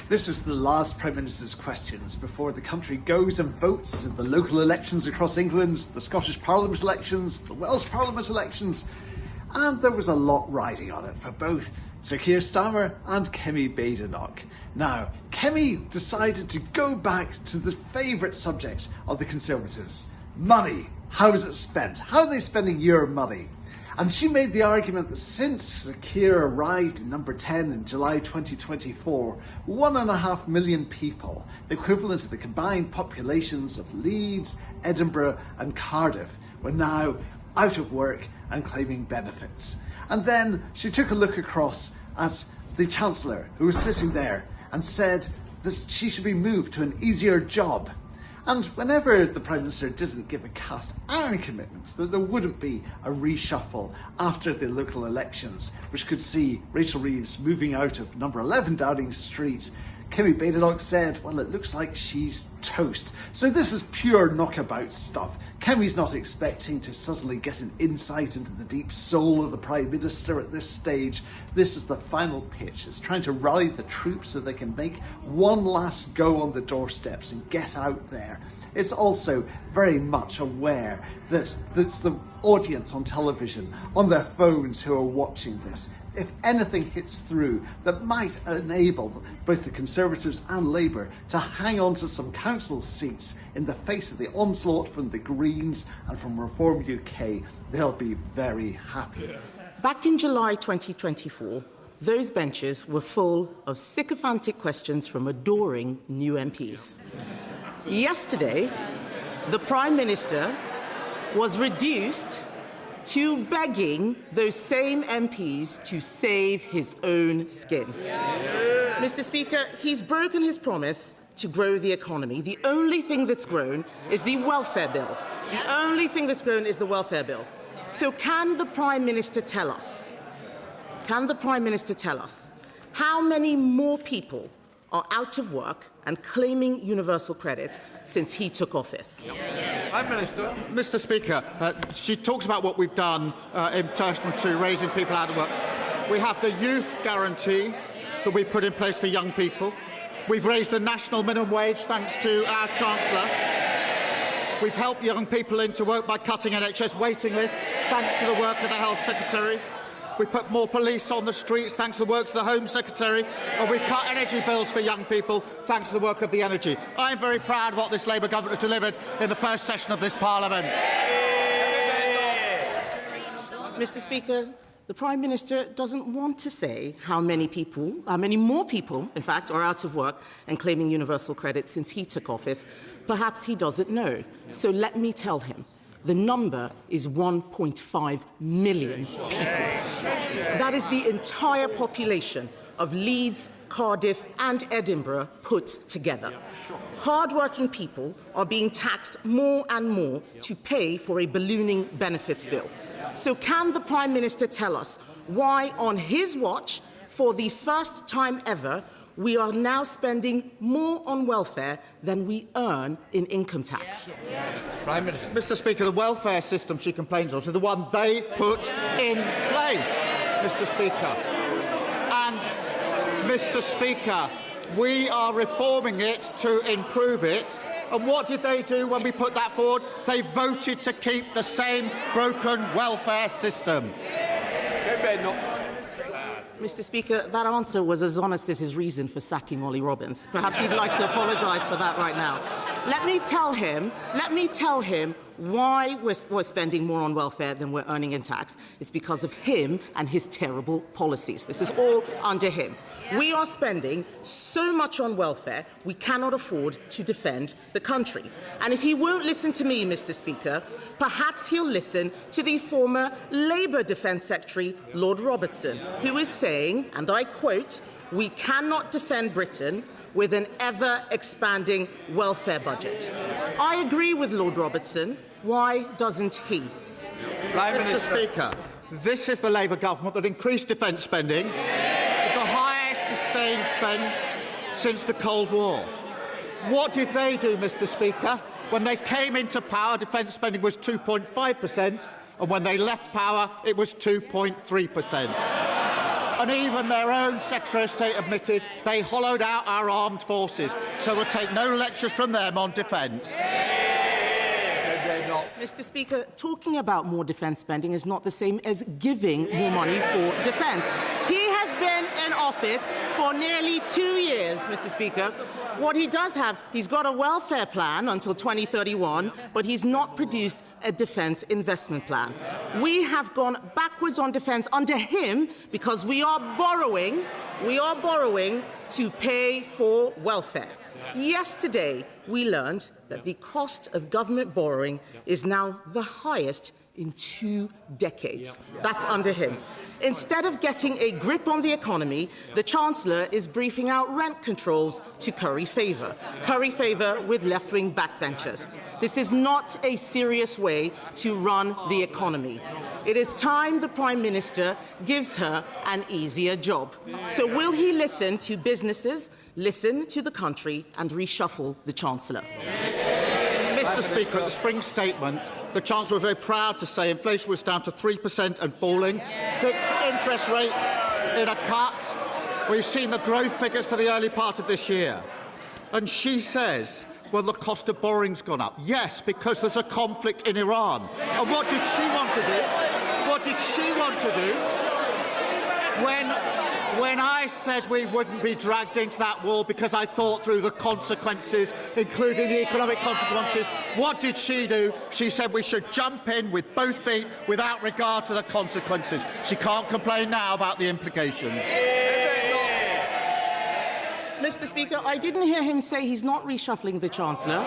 This was the last Prime Minister's questions before the country goes and votes in the local elections across England, the Scottish Parliament elections, the Welsh Parliament elections, and there was a lot riding on it for both Sir Keir Starmer and Kemi Badenoch. Now, Kemi decided to go back to the favourite subject of the Conservatives: money. How is it spent? How are they spending your money? And she made the argument that since Sir Keir arrived in number 10 in July 2024, 1.5 million people, the equivalent of the combined populations of Leeds, Edinburgh and Cardiff, were now out of work and claiming benefits. And then she took a look across at the Chancellor, who was sitting there, and said that she should be moved to an easier job. And whenever the Prime Minister didn't give a cast iron commitment that there wouldn't be a reshuffle after the local elections, which could see Rachel Reeves moving out of number 11 Downing Street, Kemi Badenoch said, well, it looks like she's toast. So this is pure knockabout stuff. Kemi's not expecting to suddenly get an insight into the deep soul of the Prime Minister at this stage. This is the final pitch. It's trying to rally the troops so they can make one last go on the doorsteps and get out there. It's also very much aware that it's the audience on television, on their phones, who are watching this. If anything hits through that might enable both the Conservatives and Labour to hang on to some council seats in the face of the onslaught from the Greens and from Reform UK, they'll be very happy. Back in July 2024, those benches were full of sycophantic questions from adoring new MPs. Yesterday, the Prime Minister was reduced to begging those same MPs to save his own skin. Mr. Speaker, he's broken his promise to grow the economy. The only thing that's grown is the welfare bill. The only thing that's grown is the welfare bill. So can the Prime Minister tell us, how many more people are out of work and claiming universal credit since he took office? Prime Minister. Mr. Speaker, she talks about what we've done in relation to raising people out of work. We have the youth guarantee that we've put in place for young people. We've raised the national minimum wage thanks to our Chancellor. We've helped young people into work by cutting NHS waiting lists thanks to the work of the Health Secretary. We put more police on the streets thanks to the work of the Home Secretary, and we've cut energy bills for young people thanks to the work of the Energy. I am very proud of what this Labour government has delivered in the first session of this Parliament. Mr. Speaker, the Prime Minister doesn't want to say how many more people, in fact, are out of work and claiming universal credit since he took office. Perhaps he doesn't know. So let me tell him. The number is 1.5 million people. That is the entire population of Leeds, Cardiff and Edinburgh put together. Hard-working people are being taxed more and more to pay for a ballooning benefits bill. So can the Prime Minister tell us why, on his watch, for the first time ever, we are now spending more on welfare than we earn in income tax? Prime Minister. Mr. Speaker, the welfare system she complains of is the one they put in place, Mr. Speaker. And, Mr. Speaker, we are reforming it to improve it. And what did they do when we put that forward? They voted to keep the same broken welfare system. Mr. Speaker, that answer was as honest as his reason for sacking Ollie Robbins. Perhaps he'd like to apologise for that right now. Let me tell him why we're spending more on welfare than we're earning in tax. It's because of him and his terrible policies. This is all under him. We are spending so much on welfare, we cannot afford to defend the country. And if he won't listen to me, Mr. Speaker, perhaps he'll listen to the former Labour Defence Secretary, Lord Robertson, who is saying, and I quote, "We cannot defend Britain with an ever-expanding welfare budget." I agree with Lord Robertson. Why doesn't he? Mr. Speaker, this is the Labour government that increased defence spending, the highest sustained spend since the Cold War. What did they do, Mr. Speaker? When they came into power, defence spending was 2.5%, and when they left power, it was 2.3%. And even their own Secretary of State admitted they hollowed out our armed forces. So we'll take no lectures from them on defence. Mr. Speaker, talking about more defence spending is not the same as giving more money for defence. He has been in office for nearly 2 years, Mr. Speaker. What he does have, he's got a welfare plan until 2031, but he's not produced a defence investment plan. We have gone backwards on defence under him because we are borrowing to pay for welfare. Yesterday, we learned that the cost of government borrowing is now the highest in 2 decades. That's under him. Instead of getting a grip on the economy, the Chancellor is briefing out rent controls to curry favour with left-wing backbenchers. This is not a serious way to run the economy. It is time the Prime Minister gives her an easier job. So will he listen to businesses, listen to the country and reshuffle the Chancellor? Mr. Speaker, at the spring statement, the Chancellor was very proud to say inflation was down to 3% and falling, 6 interest rates in a cut. We've seen the growth figures for the early part of this year. And she says, well, the cost of borrowing's gone up. Yes, because there's a conflict in Iran. And what did she want to do? What did she want to do when I said we wouldn't be dragged into that war because I thought through the consequences, including the economic consequences? What did she do? She said we should jump in with both feet without regard to the consequences. She can't complain now about the implications. Mr. Speaker, I didn't hear him say he's not reshuffling the Chancellor.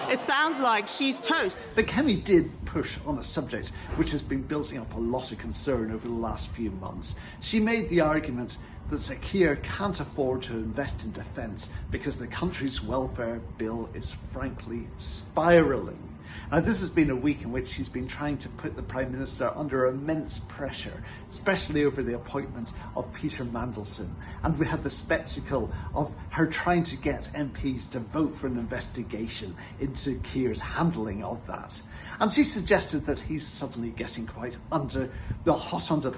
It sounds like she's toast. But Kemi did push on a subject which has been building up a lot of concern over the last few months. She made the argument that Sir Keir can't afford to invest in defence because the country's welfare bill is frankly spiralling. Now, this has been a week in which she's been trying to put the Prime Minister under immense pressure, especially over the appointment of Peter Mandelson. And we had the spectacle of her trying to get MPs to vote for an investigation into Keir's handling of that. And she suggested that he's suddenly getting quite hot under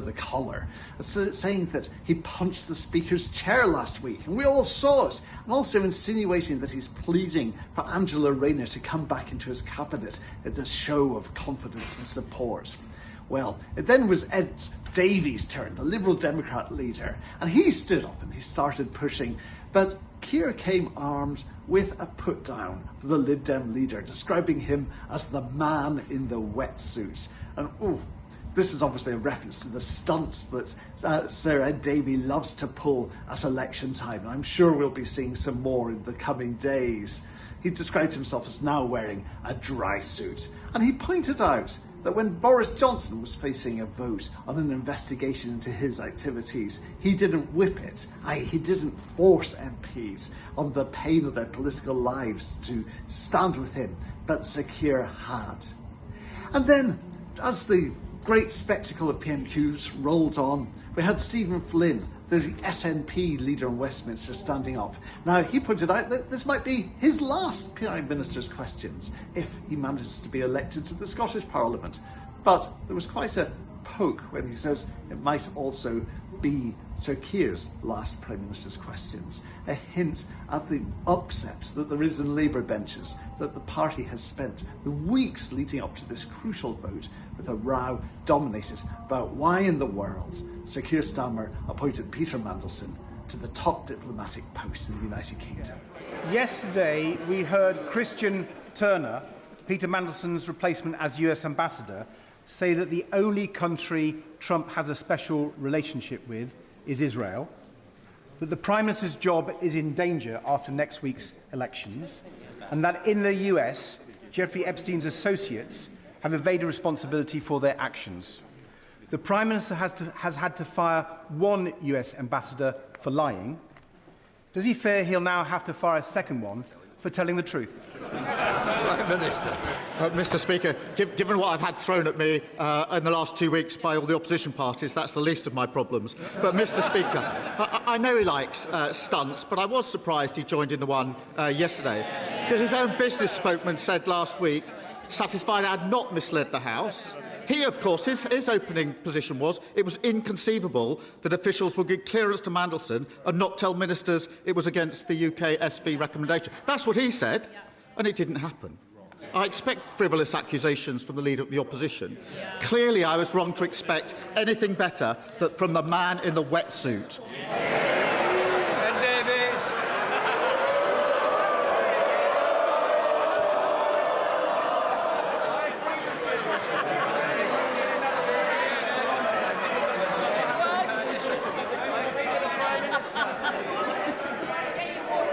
the collar, saying that he punched the Speaker's chair last week, and we all saw it, and also insinuating that he's pleading for Angela Rayner to come back into his cabinet at a show of confidence and support. Well, it then was Ed Davies' turn, the Liberal Democrat leader, and he stood up and he started pushing, but Keir came armed with a put-down for the Lib Dem leader, describing him as the man in the wetsuit. And this is obviously a reference to the stunts that Sir Ed Davey loves to pull at election time. And I'm sure we'll be seeing some more in the coming days. He described himself as now wearing a dry suit. And he pointed out that when Boris Johnson was facing a vote on an investigation into his activities, he didn't whip it, he didn't force MPs on the pain of their political lives to stand with him, but Sir Keir had. And then, as the great spectacle of PMQs rolled on, we had Stephen Flynn, the SNP leader in Westminster, standing up. Now, he pointed out that this might be his last Prime Minister's questions if he manages to be elected to the Scottish Parliament. But there was quite a poke when he says it might also be Sir Keir's last Prime Minister's questions. A hint at the upset that there is in Labour benches, that the party has spent the weeks leading up to this crucial vote with a row dominated about why in the world Sir Keir Starmer appointed Peter Mandelson to the top diplomatic post in the United Kingdom. Yesterday, we heard Christian Turner, Peter Mandelson's replacement as US Ambassador, say that the only country Trump has a special relationship with is Israel, that the Prime Minister's job is in danger after next week's elections, and that in the US, Jeffrey Epstein's associates have evaded responsibility for their actions. The Prime Minister has had to fire one US ambassador for lying. Does he fear he'll now have to fire a second one for telling the truth? Prime Minister. Mr. Speaker, given what I've had thrown at me in the last 2 weeks by all the opposition parties, that's the least of my problems. But, Mr. Speaker, I know he likes stunts, but I was surprised he joined in the one yesterday, because his own business spokesman said last week, satisfied I had not misled the House, He, of course, his opening position was it was inconceivable that officials would give clearance to Mandelson and not tell ministers it was against the UK SV recommendation. That's what he said, and it didn't happen. I expect frivolous accusations from the Leader of the Opposition. Clearly, I was wrong to expect anything better from the man in the wetsuit.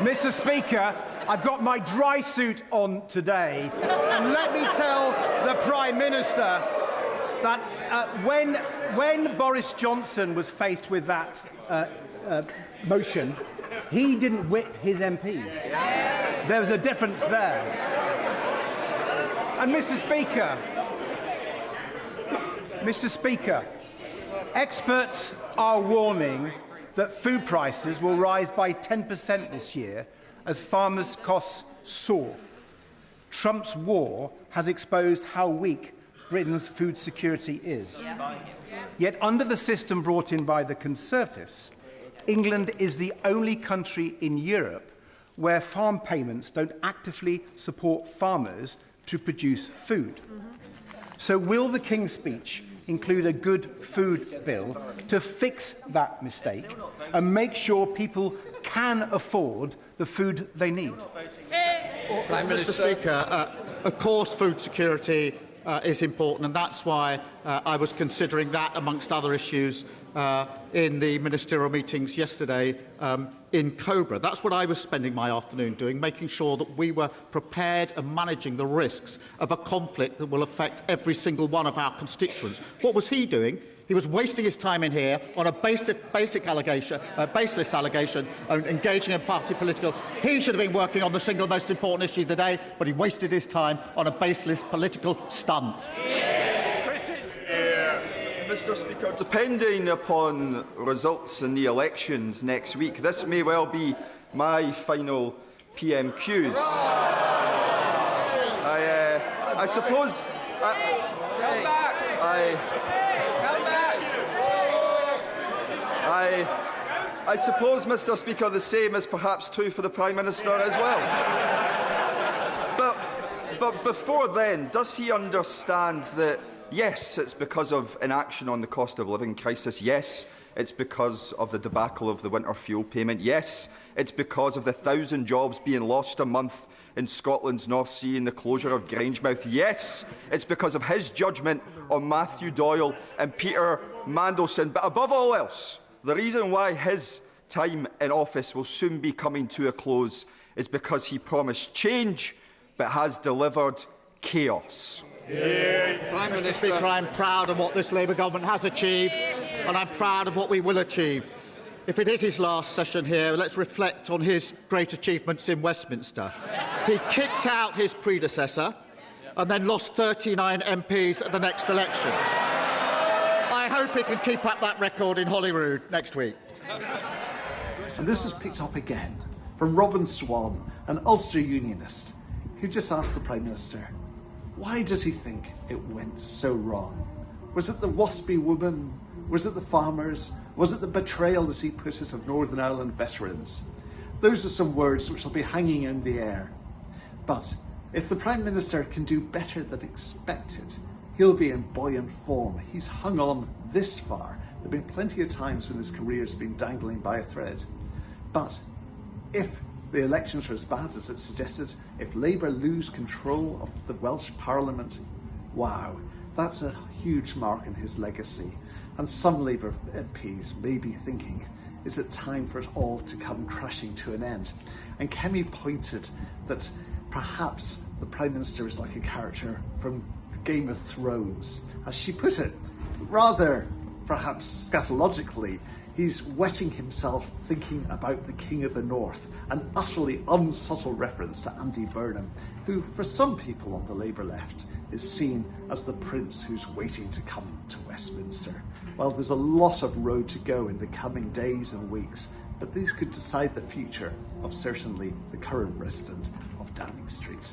Mr. Speaker, I've got my dry suit on today, and let me tell the Prime Minister that when Boris Johnson was faced with that motion, he didn't whip his MPs. There was a difference there. And Mr. Speaker, experts are warning that food prices will rise by 10% this year as farmers' costs soar. Trump's war has exposed how weak Britain's food security is. Yet under the system brought in by the Conservatives, England is the only country in Europe where farm payments don't actively support farmers to produce food. So will the King's Speech include a good food bill to fix that mistake and make sure people can afford the food they need? Mr. Speaker, of course food security is important, and that's why I was considering that amongst other issues in the ministerial meetings yesterday in Cobra. That's what I was spending my afternoon doing, making sure that we were prepared and managing the risks of a conflict that will affect every single one of our constituents. What was he doing? He was wasting his time in here on a baseless allegation and engaging in party political. He should have been working on the single most important issue of the day, but he wasted his time on a baseless political stunt. Mr. Speaker, depending upon results in the elections next week, this may well be my final PMQs. I suppose. I suppose, Mr. Speaker, the same is perhaps true for the Prime Minister as well. But before then, does he understand that, yes, it's because of inaction on the cost of living crisis? Yes, it's because of the debacle of the winter fuel payment. Yes, it's because of the 1,000 jobs being lost a month in Scotland's North Sea and the closure of Grangemouth. Yes, it's because of his judgment on Matthew Doyle and Peter Mandelson. But above all else, the reason why his time in office will soon be coming to a close is because he promised change but has delivered chaos. Prime Minister, I'm proud of what this Labour government has achieved, and I'm proud of what we will achieve. If it is his last session here, let's reflect on his great achievements in Westminster. He kicked out his predecessor and then lost 39 MPs at the next election. I hope he can keep up that record in Holyrood next week. And this was picked up again from Robin Swan, an Ulster Unionist, who just asked the Prime Minister, why does he think it went so wrong? Was it the waspy woman? Was it the farmers? Was it the betrayal, as he put it, of Northern Ireland veterans? Those are some words which will be hanging in the air. But if the Prime Minister can do better than expected, he'll be in buoyant form. He's hung on this far. There have been plenty of times when his career has been dangling by a thread. But if the elections are as bad as it's suggested, if Labour lose control of the Welsh Parliament, wow, that's a huge mark in his legacy. And some Labour MPs may be thinking, is it time for it all to come crashing to an end? And Kemi pointed that perhaps the Prime Minister is like a character from Game of Thrones. As she put it, rather perhaps scatologically, he's wetting himself thinking about the King of the North, an utterly unsubtle reference to Andy Burnham, who for some people on the Labour left is seen as the prince who's waiting to come to Westminster. Well, there's a lot of road to go in the coming days and weeks, but these could decide the future of certainly the current resident of Downing Street.